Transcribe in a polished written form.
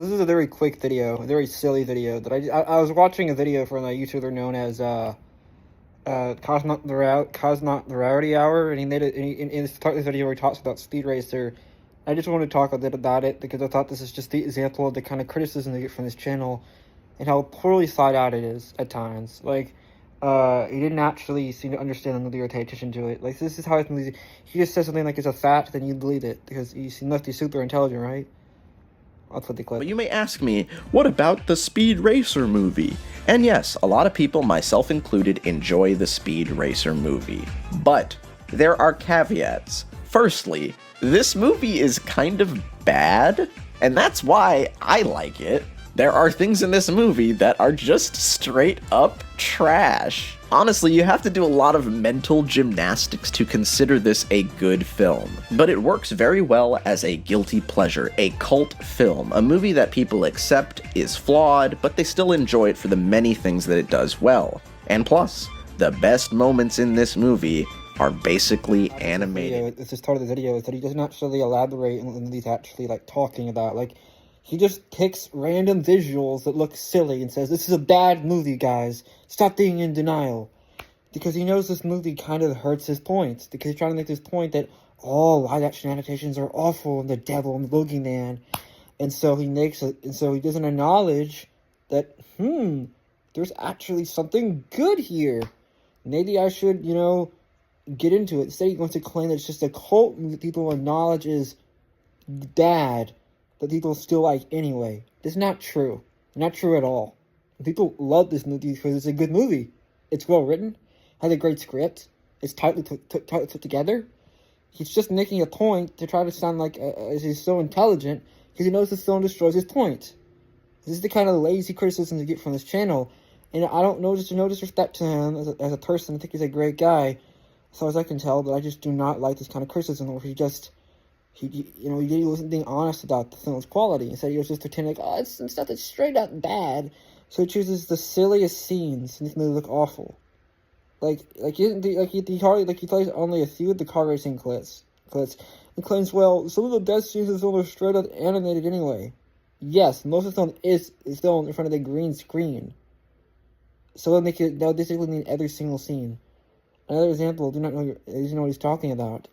This is a very quick video, a very silly video that I was watching a video from a YouTuber known as Cosmont the Rowdy Hour, and he made it in this video where he talks about Speed Racer. I just wanted to talk a bit about it because I thought this is just the example of the kind of criticism they get from this channel and how poorly thought out it is at times. Like, he didn't actually seem to understand the movie or pay attention to it. Like, this is how it's movie. He just says something like it's a fact, then you believe it because you must be super intelligent, right? I'll put the clip. But you may ask me, what about the Speed Racer movie? And yes, a lot of people, myself included, enjoy the Speed Racer movie. But there are caveats. Firstly, this movie is kind of bad, and that's why I like it. There are things in this movie that are just straight up trash. Honestly, you have to do a lot of mental gymnastics to consider this a good film. But it works very well as a guilty pleasure, a cult film, a movie that people accept is flawed, but they still enjoy it for the many things that it does well. And plus, the best moments in this movie are basically animated. This is part of the video is that he doesn't actually elaborate on what he's actually like talking about. Like, he just picks random visuals that look silly and says, "This is a bad movie, guys. Stop being in denial." Because he knows this movie kind of hurts his point. Because he's trying to make this point that all live-action adaptations are awful and the devil and the boogeyman. And so he makes it, and so he doesn't acknowledge that, there's actually something good here. Maybe I should, get into it. Instead, he wants to claim that it's just a cult movie that people acknowledge is bad, but people still like anyway. That's not true. Not true at all. People love this movie because it's a good movie. It's well written, has a great script, it's tightly put together. He's just making a point to try to sound like he's so intelligent because he knows this film destroys his point. This is the kind of lazy criticism you get from this channel, and I don't know, just no disrespect to him as a person. I think he's a great guy, as far as I can tell, but I just do not like this kind of criticism where he wasn't being honest about the film's quality. Instead, he was just pretending like, it's some stuff that's straight up bad. So he chooses the silliest scenes to make the movie look awful. He plays only a few of the car racing clips, and claims, well, some of the best scenes of the film are straight up animated anyway. Yes, most of the film is filmed in front of a green screen. So they'll basically mean every single scene. Another example, doesn't know what he's talking about.